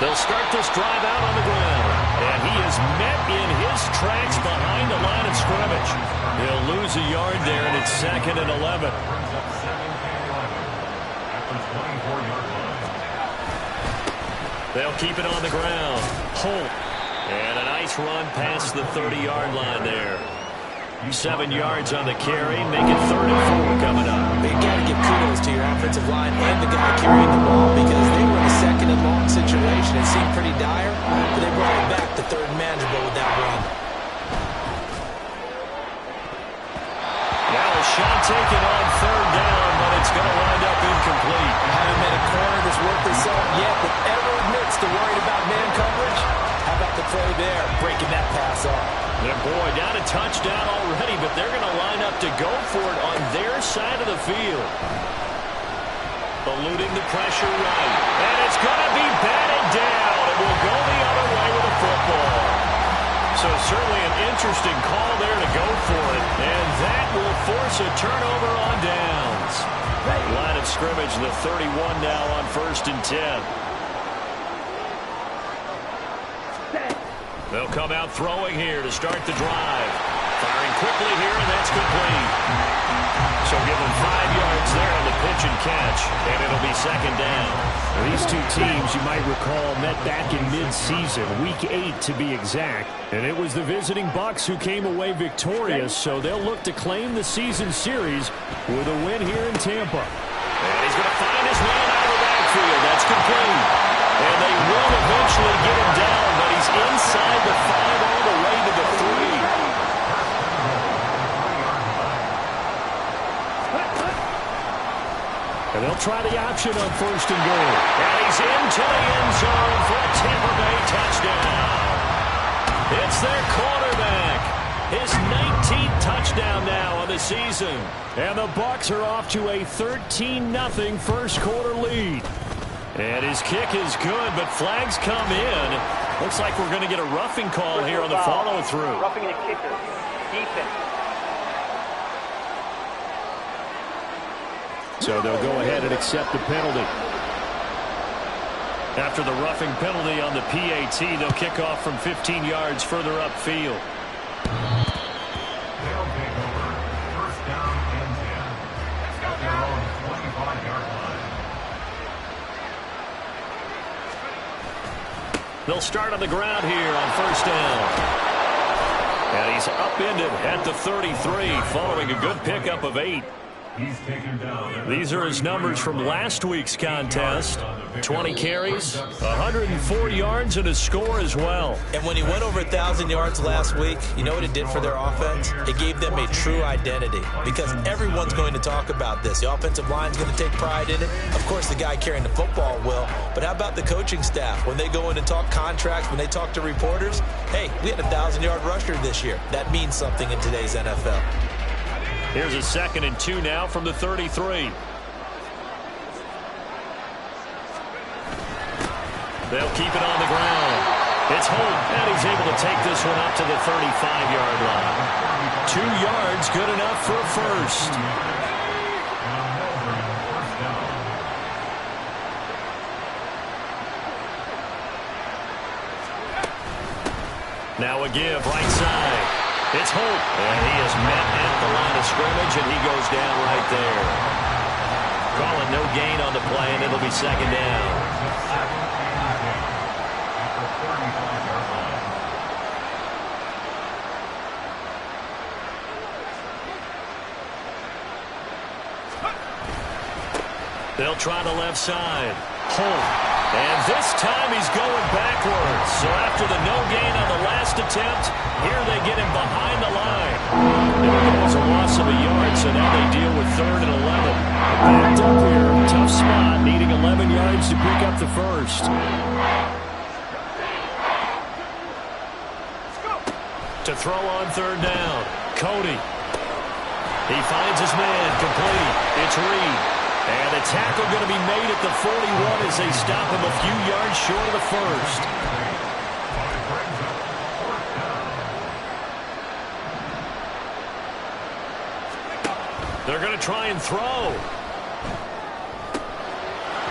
They'll start this drive out on the ground. And he is met in his tracks behind the line of scrimmage. He'll lose a yard there, and it's 2nd and 11. They'll keep it on the ground. Holt. And a nice run past the 30-yard line there. 7 yards on the carry. Make it 3rd and 4 coming up. But you got to give kudos to your offensive line and the guy carrying the ball because they were in a 2nd and long situation. It seemed pretty dire, but they brought it back to 3rd and manageable with that run. Now a shot taken on 3rd down, but it's going to wind up incomplete. Haven't met a corner that's worked this up yet that ever admits to worrying about man coverage. How about the play there, breaking that pass off? And boy, down a touchdown already, but they're going to line up to go for it on their side of the field. Eluding the pressure right. And it's going to be batted down. It will go the other way with the football. So certainly an interesting call there to go for it. And that will force a turnover on downs. Line of scrimmage, the 31 now on 1st and 10. They'll come out throwing here to start the drive. Firing quickly here, and that's complete. So give them 5 yards there on the pitch and catch, and it'll be 2nd down. These two teams, you might recall, met back in mid-season, week 8 to be exact. And it was the visiting Bucs who came away victorious, so they'll look to claim the season series with a win here in Tampa. And he's going to find his man out of the backfield. That's complete. And they will eventually get him down, but he's inside the 5 all the way to the 3. And they'll try the option on 1st and goal. And he's into the end zone for a Tampa Bay touchdown. It's their quarterback. His 19th touchdown now on the season. And the Bucs are off to a 13-0 first quarter lead. And his kick is good, but flags come in. Looks like we're going to get a roughing call here on the follow-through. Roughing the kicker. Defense. So they'll go ahead and accept the penalty. After the roughing penalty on the PAT, they'll kick off from 15 yards further upfield. They'll take over 1st down and 10 at their own 25-yard line. They'll start on the ground here on 1st down. And he's upended at the 33 following a good pickup of 8. He's taken down. These are his numbers from last week's contest. 20 carries, 104 yards, and a score as well. And when he went over 1,000 yards last week, you know what it did for their offense? It gave them a true identity because everyone's going to talk about this. The offensive line's going to take pride in it. Of course, the guy carrying the football will. But how about the coaching staff? When they go in and talk contracts, when they talk to reporters, hey, we had a 1,000-yard rusher this year. That means something in today's NFL. Here's a 2nd and 2 now from the 33. They'll keep it on the ground. It's Holt, and he's able to take this one up to the 35-yard line. 2 yards, good enough for a first. Now a give, right side. It's Holt, and he is met at the line of scrimmage, and he goes down right there. Calling no gain on the play, and it'll be 2nd down. They'll try the left side. Holt. And this time he's going backwards. So after the no gain on the last attempt, here they get him behind the line. It was a loss of a yard, so now they deal with 3rd and 11. Backed up here, tough spot, needing 11 yards to pick up the first. To throw on 3rd down, Cody. He finds his man, complete. It's Reed. And a tackle going to be made at the 41 as they stop him a few yards short of the first. They're going to try and throw.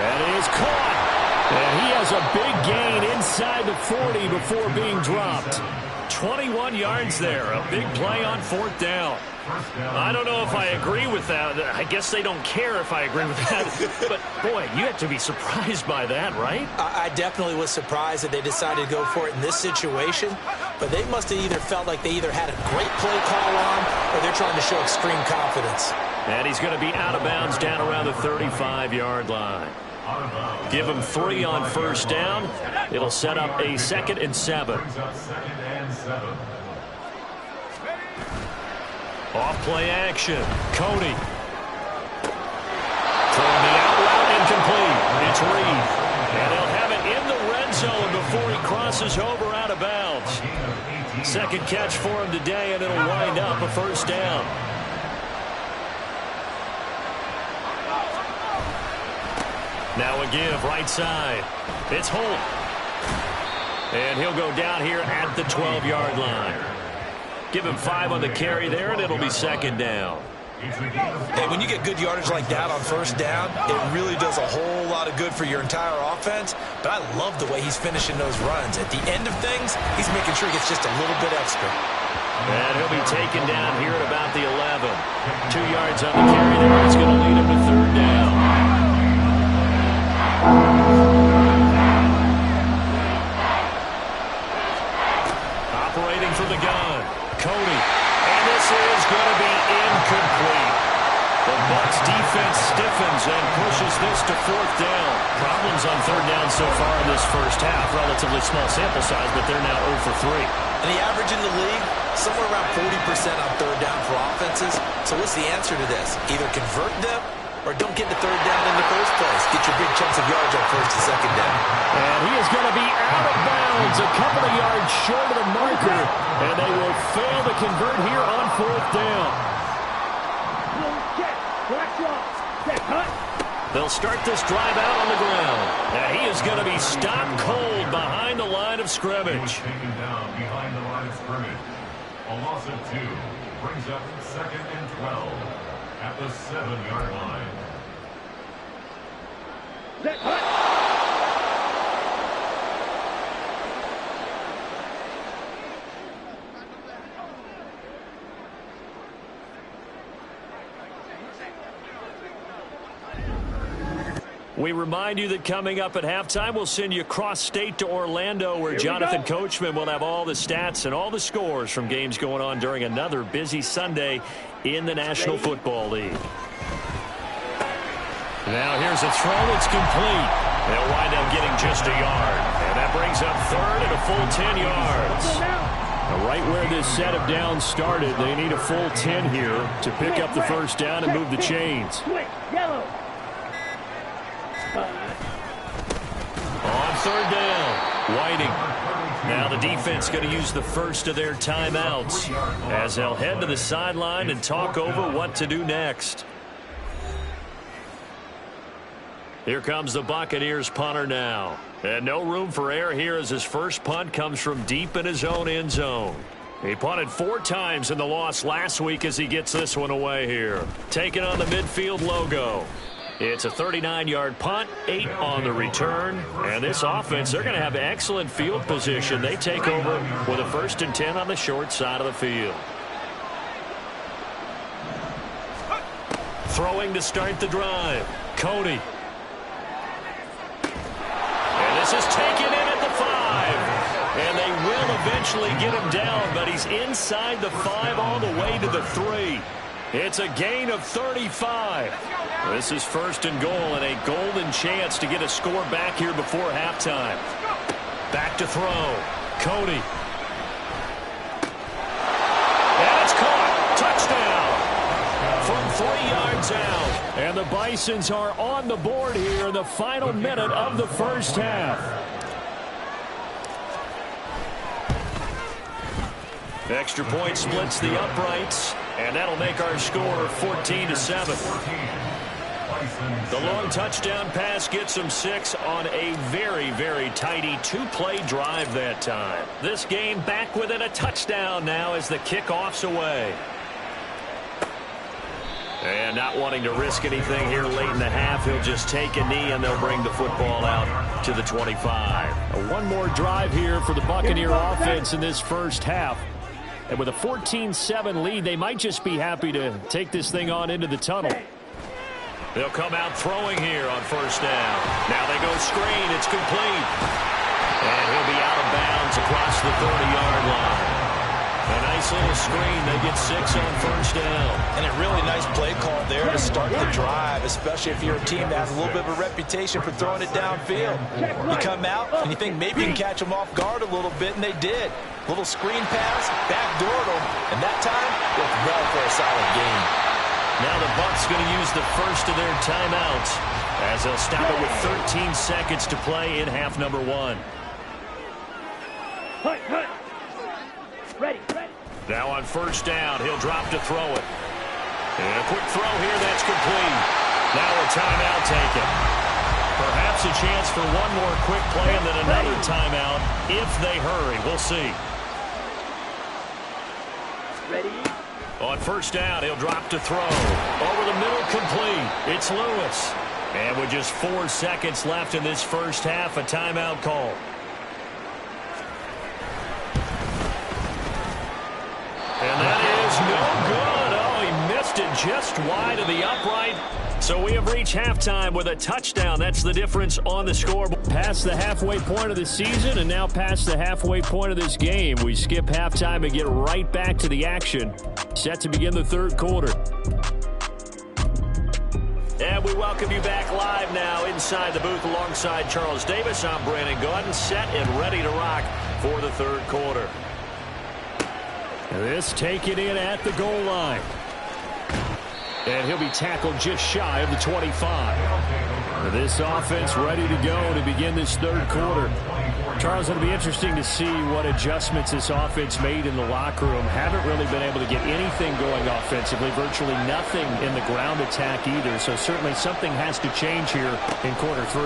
That is caught. And he has a big gain inside the 40 before being dropped. 21 yards there. A big play on 4th down. I don't know if I agree with that. I guess they don't care if I agree with that. But, boy, you have to be surprised by that, right? I definitely was surprised that they decided to go for it in this situation. But they must have either felt like they either had a great play call on or they're trying to show extreme confidence. And he's going to be out of bounds down around the 35-yard line. Give him 3 on 1st down. It'll set up a 2nd and 7. Off-play action. Cody. Throwing the out route incomplete. It's Reed. And they'll have it in the red zone before he crosses over out of bounds. 2nd catch for him today, and it'll wind up a 1st down. Now a give right side. It's Holt. And he'll go down here at the 12-yard line. Give him 5 on the carry there, and it'll be 2nd down. And when you get good yardage like that on 1st down, it really does a whole lot of good for your entire offense. But I love the way he's finishing those runs. At the end of things, he's making sure he gets just a little bit extra. And he'll be taken down here at about the 11. 2 yards on the carry there. It's going to lead him to 3rd down. Operating from the gun, Cody. And this is going to be incomplete. The Bucs defense stiffens and pushes this to 4th down. Problems on 3rd down so far in this first half. Relatively small sample size, but they're now 0 for 3. And the average in the league, somewhere around 40% on 3rd down for offenses. So what's the answer to this? Either convert them or don't get to 3rd down in the first place. Get your big chunks of yards on 1st and 2nd down. And he is going to be out of bounds, a couple of yards short of the marker. And they will fail to convert here on 4th down. They'll start this drive out on the ground. Now he is going to be stopped cold behind the line of scrimmage. Taken down behind the line of scrimmage. A loss of 2 brings up 2nd and 12 at the 7-yard line. We remind you that coming up at halftime, we'll send you cross-state to Orlando, where Jonathan Coachman will have all the stats and all the scores from games going on during another busy Sunday in the National Football League. Now here's a throw that's complete. They'll wind up getting just a yard. And that brings up 3rd and a full 10 yards. Now, right where this set of downs started, they need a full 10 here to pick up the 1st down and move the chains. On 3rd down, Whiting. Now the defense going to use the first of their timeouts as they'll head to the sideline and talk over what to do next. Here comes the Buccaneers punter now. And no room for error here as his first punt comes from deep in his own end zone. He punted 4 times in the loss last week as he gets this one away here. Taking on the midfield logo. It's a 39-yard punt, 8 on the return. And this offense, they're going to have excellent field position. They take over with a 1st and 10 on the short side of the field. Throwing to start the drive, Cody. And this is taken in at the 5. And they will eventually get him down, but he's inside the 5 all the way to the 3. It's a gain of 35. This is 1st and goal and a golden chance to get a score back here before halftime. Back to throw. Cody. And it's caught. Touchdown. From 3 yards out. And the Bisons are on the board here in the final minute of the first half. Extra point splits the uprights, and that'll make our score 14-7. The long touchdown pass gets them 6 on a very, very tidy 2-play drive that time. This game back within a touchdown now as the kickoff's away. And not wanting to risk anything here late in the half, he'll just take a knee and they'll bring the football out to the 25. One more drive here for the Buccaneer offense in this first half. And with a 14-7 lead, they might just be happy to take this thing on into the tunnel. They'll come out throwing here on first down. Now they go screen. It's complete. And he'll be out of bounds across the 30-yard line. A nice little screen. They get 6 on first down. And a really nice play call there to start the drive, especially if you're a team that has a little bit of a reputation for throwing it downfield. You come out and you think maybe you can catch them off guard a little bit, and they did. Little screen pass, backdoored them, and that time worked well for a solid gain. Now the Bucs going to use the first of their timeouts as they'll stop it with 13 seconds to play in half number 1. Ready. Now on first down, he'll drop to throw it. And a quick throw here, that's complete. Now a timeout taken. Perhaps a chance for one more quick play and then another timeout if they hurry. We'll see. Ready. On first down, he'll drop to throw. Over the middle, complete. It's Lewis. And with just 4 seconds left in this first half, a timeout call. And that is no good. Oh, he missed it just wide of the upright. So we have reached halftime with a touchdown. That's the difference on the scoreboard. Past the halfway point of the season and now past the halfway point of this game. We skip halftime and get right back to the action. Set to begin the third quarter. And we welcome you back live now inside the booth alongside Charles Davis. I'm Brandon Gaudin, set and ready to rock for the third quarter. This taken in at the goal line. And he'll be tackled just shy of the 25. This offense ready to go to begin this third quarter. Charles, it'll be interesting to see what adjustments this offense made in the locker room. Haven't really been able to get anything going offensively. Virtually nothing in the ground attack either. So certainly something has to change here in quarter 3.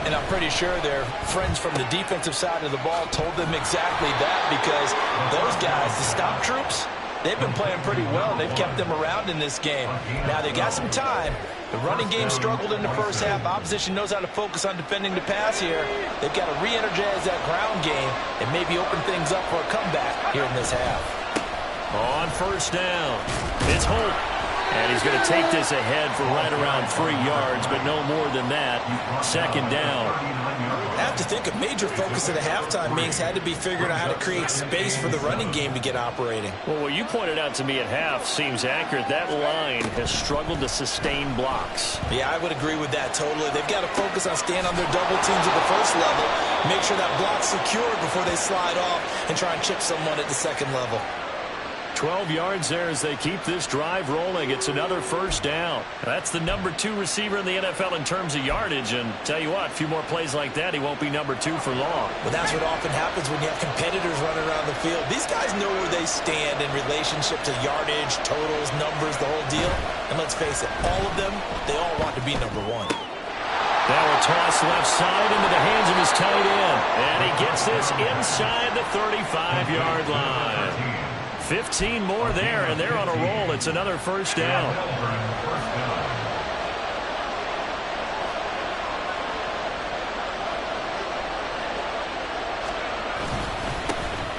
And I'm pretty sure their friends from the defensive side of the ball told them exactly that, because those guys, the stop troops, they've been playing pretty well. They've kept them around in this game. Now, they got some time. The running game struggled in the first half. Opposition knows how to focus on defending the pass here. They've got to re-energize that ground game and maybe open things up for a comeback here in this half. On first down, it's Holt. And he's going to take this ahead for right around 3 yards, but no more than that. Second down. I have to think a major focus of the halftime meetings had to be figuring out how to create space for the running game to get operating. Well, what you pointed out to me at half seems accurate. That line has struggled to sustain blocks. Yeah, I would agree with that totally. They've got to focus on staying on their double teams at the first level, make sure that block's secured before they slide off and try and chip someone at the second level. 12 yards there as they keep this drive rolling. It's another first down. That's the number 2 receiver in the NFL in terms of yardage. And tell you what, a few more plays like that, he won't be number 2 for long. Well, that's what often happens when you have competitors running around the field. These guys know where they stand in relationship to yardage, totals, numbers, the whole deal. And let's face it, all of them, they all want to be number 1. Now a toss left side into the hands of his tight end. And he gets this inside the 35-yard line. 15 more there, and they're on a roll. It's another first down.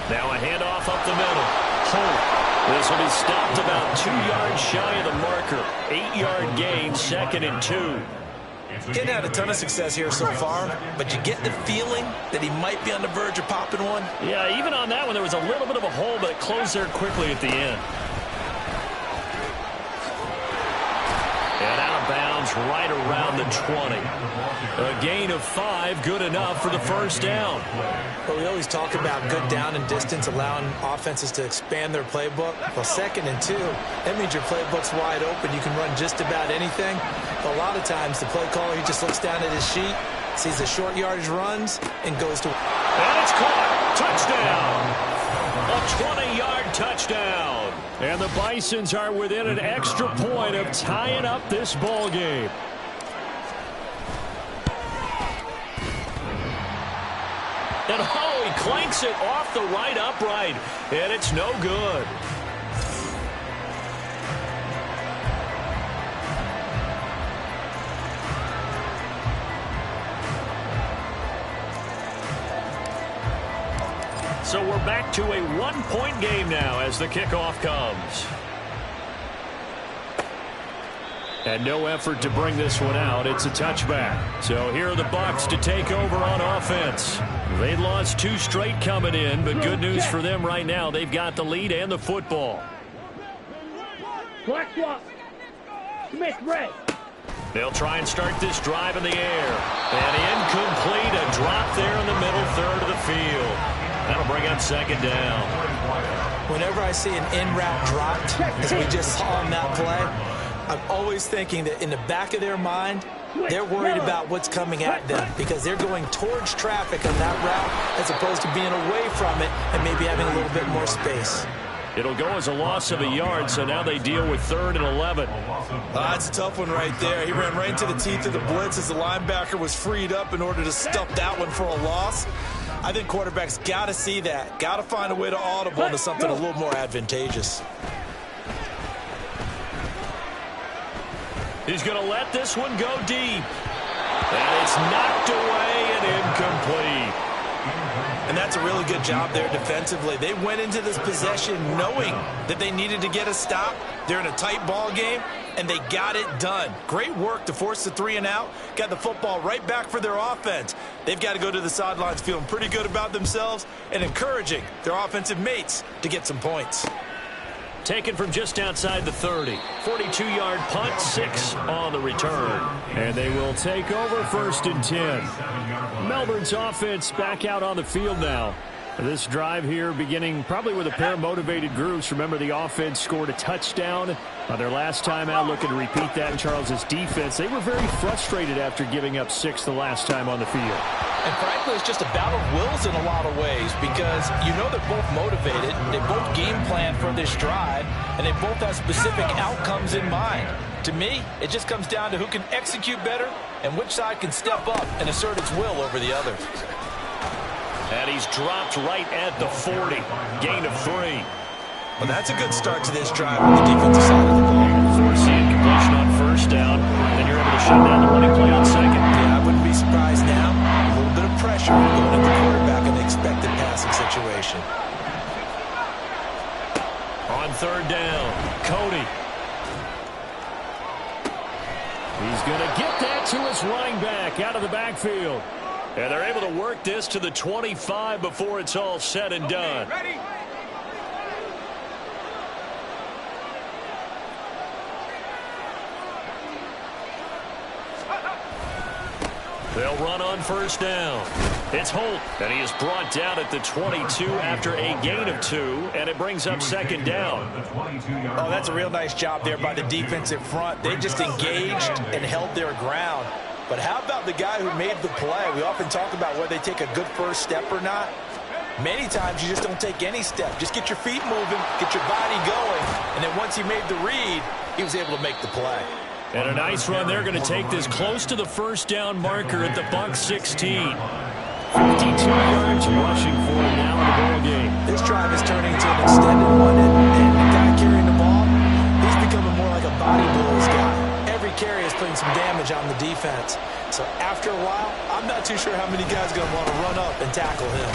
Now a handoff up the middle. Holt. This will be stopped about 2 yards shy of the marker. 8-yard gain, 2nd and 2. Getting had a ton of success here so far, but you get the feeling that he might be on the verge of popping one. Yeah, even on that one, there was a little bit of a hole, but it closed there quickly at the end. And out of bounds right around the 20. A gain of 5, good enough for the first down. But we always talk about good down and distance, allowing offenses to expand their playbook. Well, 2nd and 2, that means your playbook's wide open. You can run just about anything. But a lot of times, the play caller, he just looks down at his sheet, sees the short yardage runs, and goes to... And it's caught. Touchdown. A 20-yard touchdown. And the Bisons are within an extra point of tying up this ball game. And oh, he clanks it off the right upright, and it's no good. So we're back to a one-point game now as the kickoff comes. And no effort to bring this one out. It's a touchback. So here are the Bucs to take over on offense. They lost 2 straight coming in, but good news for them right now. They've got the lead and the football. Black swap. Smith, red. They'll try and start this drive in the air. And incomplete. A drop there in the middle third of the field. That'll bring up second down. Whenever I see an in-route dropped, as we just saw on that play, I'm always thinking that in the back of their mind, they're worried about what's coming at them because they're going towards traffic on that route as opposed to being away from it and maybe having a little bit more space. It'll go as a loss of a yard, so now they deal with 3rd and 11. That's a tough one right there. He ran right into the teeth of the blitz as the linebacker was freed up in order to stuff that one for a loss. I think quarterbacks got to see that, got to find a way to audible into something a little more advantageous. He's going to let this one go deep. And it's knocked away and incomplete. And that's a really good job there defensively. They went into this possession knowing that they needed to get a stop. They're in a tight ball game, and they got it done. Great work to force the 3 and out. Got the football right back for their offense. They've got to go to the sidelines feeling pretty good about themselves and encouraging their offensive mates to get some points. Taken from just outside the 30. 42-yard punt, 6 on the return. And they will take over 1st and 10. Melbourne's offense back out on the field now. This drive here beginning probably with a pair of motivated groups. Remember, the offense scored a touchdown on their last time out, looking to repeat that in Charles's defense. They were very frustrated after giving up 6 the last time on the field. And frankly, it's just a battle of wills in a lot of ways because you know they're both motivated, they both game plan for this drive, and they both have specific outcomes in mind. To me, it just comes down to who can execute better and which side can step up and assert its will over the other. And he's dropped right at the 40. Gain of 3. Well, that's a good start to this drive on the defensive side of the ball. Forcing completion on 1st down. Then you're able to shut down the running play on 2nd. Yeah, I wouldn't be surprised now. A little bit of pressure going at the quarterback in the expected passing situation. On 3rd down, Cody. He's going to get that to his running back out of the backfield. And they're able to work this to the 25 before it's all said and done. Ready? They'll run on 1st down. It's Holt, and he is brought down at the 22 after a gain of 2, and it brings up 2nd down. Oh, that's a real nice job there by the defensive front. They just engaged and held their ground. But how about the guy who made the play? We often talk about whether they take a good first step or not. Many times you just don't take any step. Just get your feet moving, get your body going, and then once he made the read, he was able to make the play. And a nice run. They're going to take this close to the 1st down marker at the Bucs 16. 52 yards rushing for him now in the ball game. This drive is turning into an extended one, and the guy carrying the ball, he's becoming more like a body blows guy. Every carry is putting some damage on the defense. So after a while, I'm not too sure how many guys are going to want to run up and tackle him.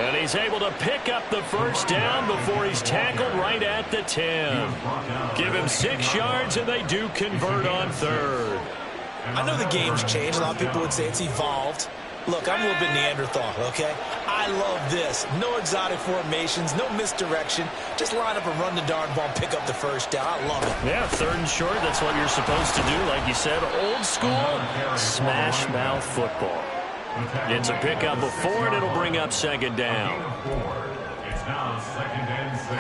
And he's able to pick up the 1st down before he's tackled right at the 10. Give him 6 yards, and they do convert on 3rd. I know the game's changed. A lot of people would say it's evolved. Look, I'm a little bit Neanderthal, okay? I love this. No exotic formations, no misdirection. Just line up and run the darn ball, pick up the 1st down. I love it. Yeah, 3rd and short, that's what you're supposed to do. Like you said, old school, smash mouth football. It's a pickup of 4, and it'll bring up 2nd down. It's now 2nd and 6.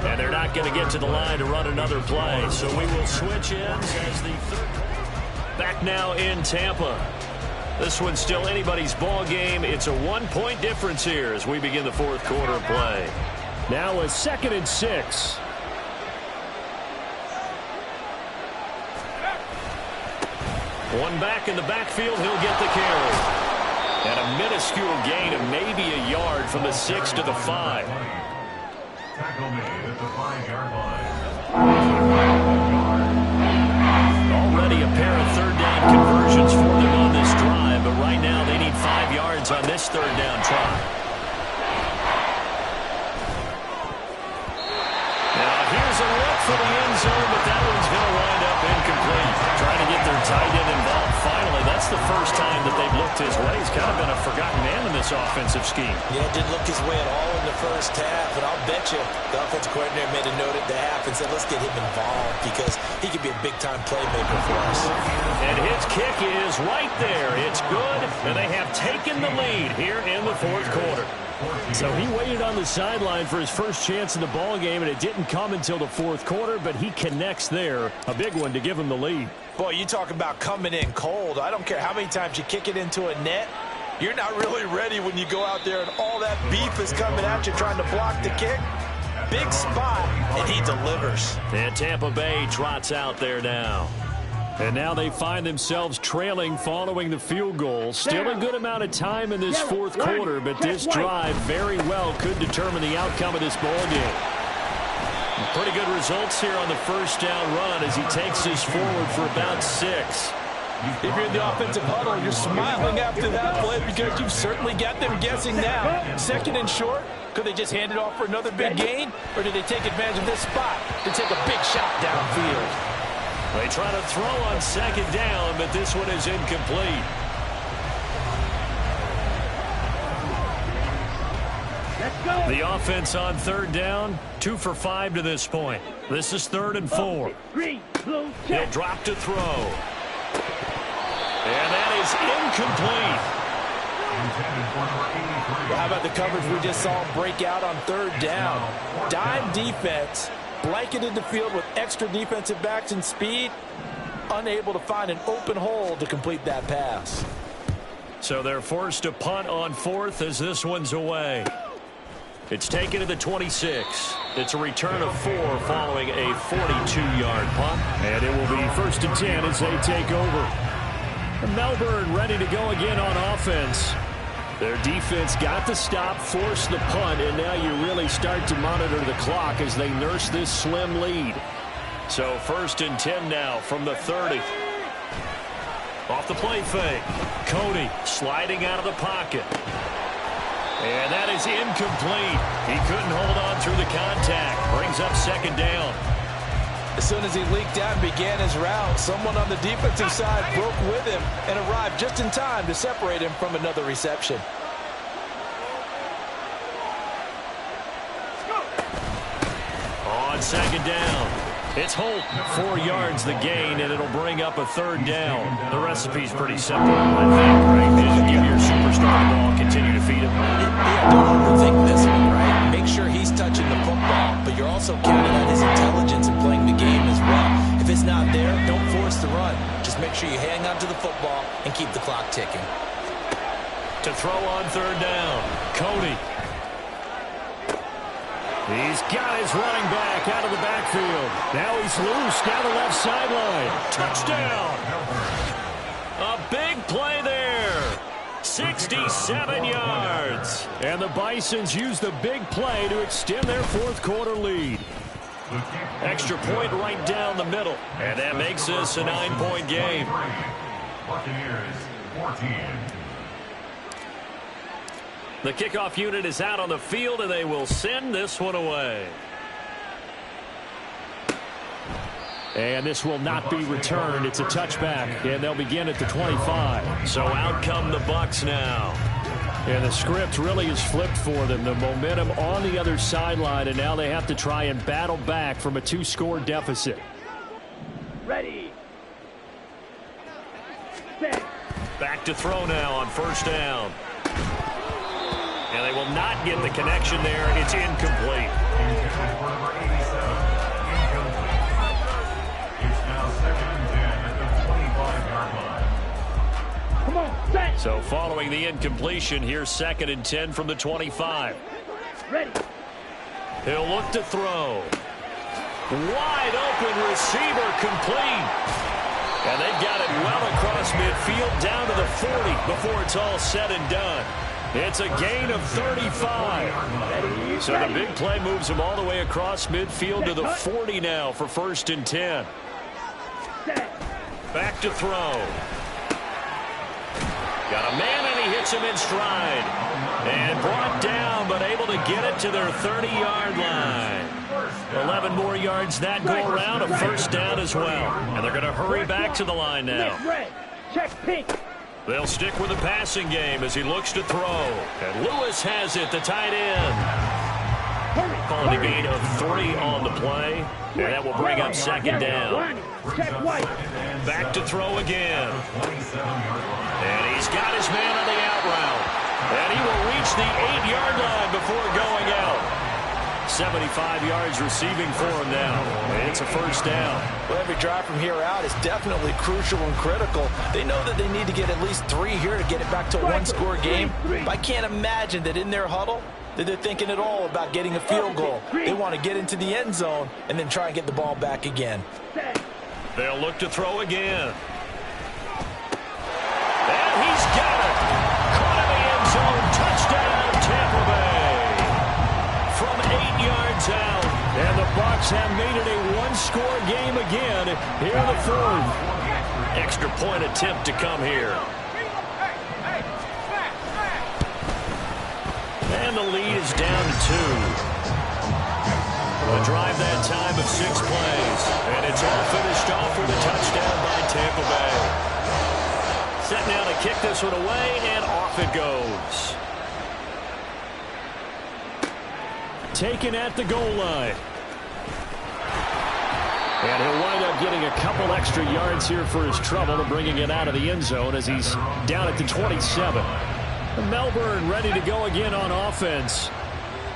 And they're not going to get to the line to run another play, so we will switch ends as the 3rd. Back now in Tampa. This one's still anybody's ball game. It's a 1-point difference here as we begin the 4th quarter of play. Now a 2nd and 6. One back in the backfield, he'll get the carry. And a minuscule gain of maybe a yard from the 6 to the 5. Tackle made at the 5-yard line. Already a pair of 3rd down conversions for them on this drive, but right now third down try. Now here's a look for the end zone, but that one's going to wind up incomplete. Trying to get their tight end involved finally. That's the first time that they've looked his way. He's kind of been a forgotten man in this offensive scheme. Yeah, didn't look his way at all in the first half, and I'll bet you the offensive coordinator made a note at the half and said, let's get him involved because he could be a big-time playmaker for us. And his kick is right there. It's good, and they have taken the lead here in the fourth quarter. So he waited on the sideline for his first chance in the ball game, and it didn't come until the fourth quarter, but he connects there. A big one to give him the lead. Boy, you talk about coming in cold. I don't care how many times you kick it into a net. You're not really ready when you go out there and all that beef is coming at you trying to block the kick. Big spot, and he delivers. And Tampa Bay trots out there now. And now they find themselves trailing following the field goal. Still a good amount of time in this fourth quarter, but this drive very well could determine the outcome of this ball game. Pretty good results here on the first down run as he takes this forward for about 6. If you're in the offensive huddle, you're smiling after that play because you've certainly got them guessing now. Second and short, could they just hand it off for another big gain? Or did they take advantage of this spot to take a big shot downfield? They try to throw on second down, but this one is incomplete. Let's go. The offense on third down, 2 for 5 to this point. This is 3rd and 4. Green, blue, He'll check. drop to throw. And that is incomplete. Well, how about the coverage we just saw break out on third down? Dime defense, blanketed the field with extra defensive backs and speed, unable to find an open hole to complete that pass. So they're forced to punt on 4th as this one's away. It's taken to the 26. It's a return of 4 following a 42-yard punt. And it will be 1st and 10 as they take over. Melbourne ready to go again on offense. Their defense got the stop, forced the punt, and now you really start to monitor the clock as they nurse this slim lead. So 1st and 10 now from the 30. Off the play fake. Cody sliding out of the pocket. And that is incomplete. He couldn't hold on through the contact. Brings up 2nd down. As soon as he leaked out and began his route, someone on the defensive side broke with him and arrived just in time to separate him from another reception. On 2nd down, it's Holt. 4 yards the gain, and it'll bring up a 3rd down. The recipe's pretty simple, I think, right? Just give your superstar the ball, continue to feed him. Yeah, don't overthink this one, right? Make sure he's touching the football, but you're also counting on his intelligence in playing the game as well. If it's not there, don't force the run. Just make sure you hang on to the football and keep the clock ticking. To throw on 3rd down, Cody. He's got his running back out of the backfield. Now he's loose down the left sideline. Touchdown. A big play there. 67 yards. And the Bisons use the big play to extend their fourth quarter lead. Extra point right down the middle. And that makes this a 9-point game. Buccaneers 14. The kickoff unit is out on the field, and they will send this one away. And this will not be returned. It's a touchback, and they'll begin at the 25. So out come the Bucs now. And the script really is flipped for them. The momentum on the other sideline, and now they have to try and battle back from a 2-score deficit. Ready. Set. Back to throw now on 1st down. And they will not get the connection there. It's incomplete. Intended for number 87. Incomplete. It's now 2nd and 10 at the 25-yard line. Come on, set. So following the incompletion, here's 2nd and 10 from the 25. Ready. He'll look to throw. Wide open receiver complete. And they've got it well across midfield down to the 40 before it's all said and done. It's a gain of 35. So the big play moves him all the way across midfield to the 40 now for 1st and 10. Set. Back to throw. Got a man, and he hits him in stride. And brought down, but able to get it to their 30-yard line. 11 more yards that go around, a first down as well. And they're going to hurry back to the line now. Check pink. They'll stick with the passing game as he looks to throw. And Lewis has it, the tight end. Calling a gain of 3 on the play. And that will bring up second down. Check white. Back to throw again. And he's got his man on the out route. And he will reach the 8-yard line before going out. 75 yards receiving for him now. And it's a first down. Well, every drive from here out is definitely crucial and critical. They know that they need to get at least 3 here to get it back to a one-score game. But I can't imagine that in their huddle that they're thinking at all about getting a field goal. They want to get into the end zone and then try and get the ball back again. They'll look to throw again. And he's got it. Caught in the end zone. Touchdown, Tampa Bay. From 8 yards out. And the Bucs have made it a one-score game again here in the fourth. Extra point attempt to come here. And the lead is down to 2. A drive that time of 6 plays. And it's all finished off with a touchdown by Tampa Bay. Set now to kick this one away, and off it goes. Taken at the goal line. And he'll wind up getting a couple extra yards here for his trouble and bringing it out of the end zone as he's down at the 27. Melbourne ready to go again on offense.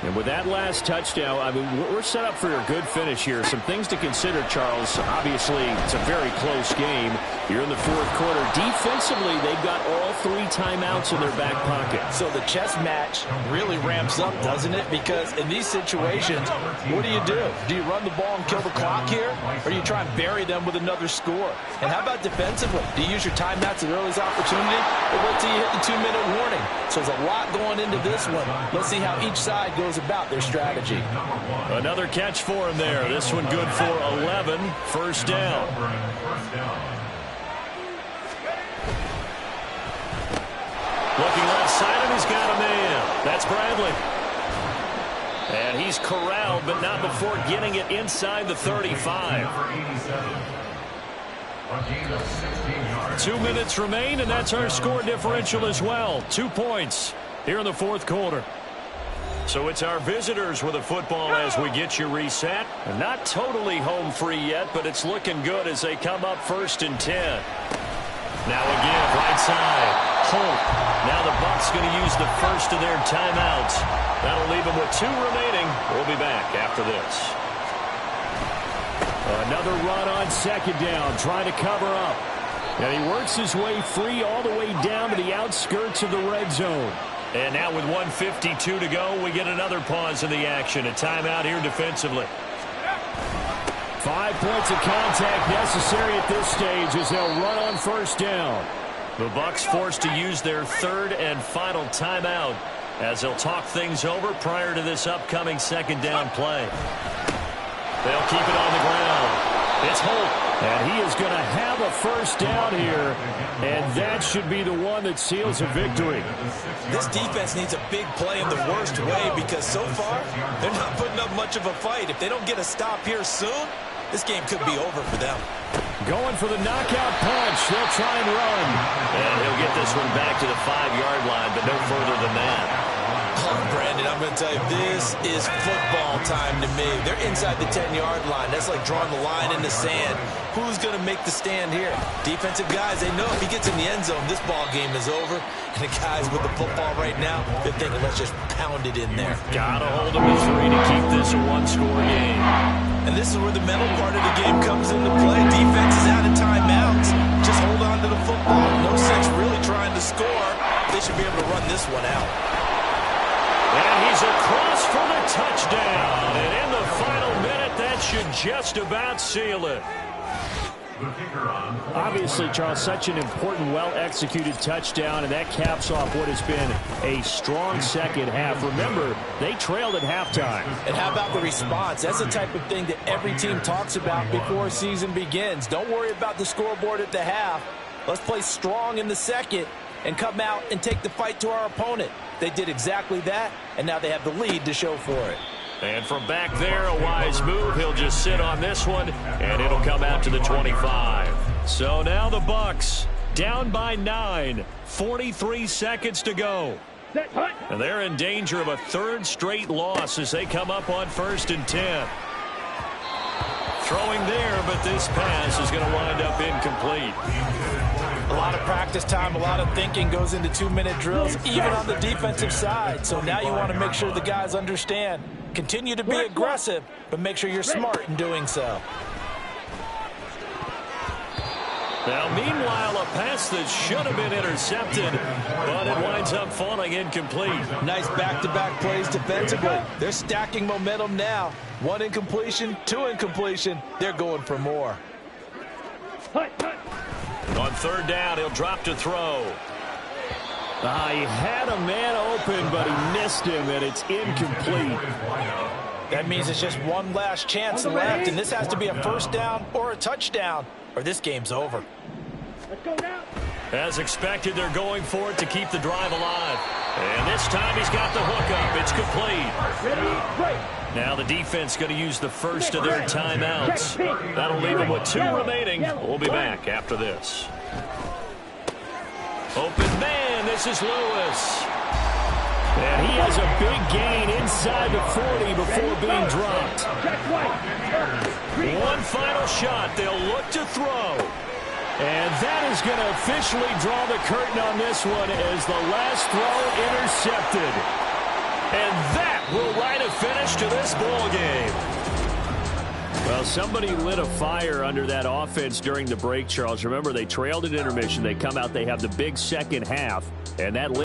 And with that last touchdown, I mean, we're set up for a good finish here. Some things to consider, Charles. Obviously, it's a very close game. You're in the fourth quarter. Defensively, they've got all 3 timeouts in their back pocket. So the chess match really ramps up, doesn't it? Because in these situations, what do? Do you run the ball and kill the clock here? Or do you try and bury them with another score? And how about defensively? Do you use your timeouts at earliest opportunity? Or wait till you hit the 2-minute warning? So there's a lot going into this one. Let's see how each side goes about their strategy. Another catch for him there. This one good for 11. First down. Looking left side, and he's got a man. That's Bradley. And he's corralled, but not before getting it inside the 35. 2 minutes remain, and that's our score differential as well. 2 points here in the fourth quarter. So it's our visitors with a football as we get you reset. Not totally home free yet, but it's looking good as they come up 1st and 10. Now again, right side. Holt. Now the Bucs going to use the first of their timeouts. That'll leave them with 2 remaining. We'll be back after this. Another run on second down, trying to cover up. And he works his way free all the way down to the outskirts of the red zone. And now with 1:52 to go, we get another pause in the action. A timeout here defensively. 5 points of contact necessary at this stage as they'll run on first down. The Bucs forced to use their 3rd and final timeout as they'll talk things over prior to this upcoming second down play. They'll keep it on the ground. It's Holt. And he is going to have a first down here, and that should be the one that seals a victory. This defense needs a big play in the worst way because so far they're not putting up much of a fight. If they don't get a stop here soon, this game could be over for them. Going for the knockout punch. They'll try and run. And he'll get this one back to the 5-yard line, but no further than that. Oh, Brandon, I'm going to tell you, this is football time to me. They're inside the 10-yard line. That's like drawing the line in the sand. Who's going to make the stand here? Defensive guys, they know if he gets in the end zone, this ball game is over. And the guys with the football right now, they're thinking, let's just pound it in there. Got to hold them to 3 to keep this a one-score game. And this is where the mental part of the game comes into play. Defense is out of timeouts. Just hold on to the football. No sense really trying to score. They should be able to run this one out. And he's across for the touchdown. And in the final minute, that should just about seal it. Obviously, Charles, such an important, well-executed touchdown, and that caps off what has been a strong second half. Remember, they trailed at halftime. And how about the response? That's the type of thing that every team talks about before a season begins. Don't worry about the scoreboard at the half. Let's play strong in the second and come out and take the fight to our opponent. They did exactly that, and now they have the lead to show for it. And from back there, a wise move. He'll just sit on this one, and it'll come out to the 25. So now the Bucs down by 9, 43 seconds to go. And they're in danger of a third straight loss as they come up on 1st and 10. Throwing there, but this pass is going to wind up incomplete. A lot of practice time, a lot of thinking goes into 2-minute drills, even on the defensive side. So now you want to make sure the guys understand. Continue to be aggressive, but make sure you're smart in doing so. Now, meanwhile, a pass that should have been intercepted, but it winds up falling incomplete. Nice back-to-back plays defensively. They're stacking momentum now. 1 incompletion, 2 incompletion. They're going for more. On 3rd down, he'll drop to throw. He had a man open, but he missed him, and it's incomplete. That means it's just one last chance left, and this has to be a 1st down or a touchdown, or this game's over. Let's go now. As expected, they're going for it to keep the drive alive. And this time he's got the hook up. It's complete. Ready, break. Now the defense going to use the first of their timeouts. That'll leave them with 2 remaining. We'll be back after this. Open man, this is Lewis. And he has a big gain inside the 40 before being dropped. One final shot. They'll look to throw. And that is going to officially draw the curtain on this one as the last throw intercepted. And that will write a finish to this ball game. Well, somebody lit a fire under that offense during the break, Charles. Remember, they trailed at intermission. They come out, they have the big second half, and that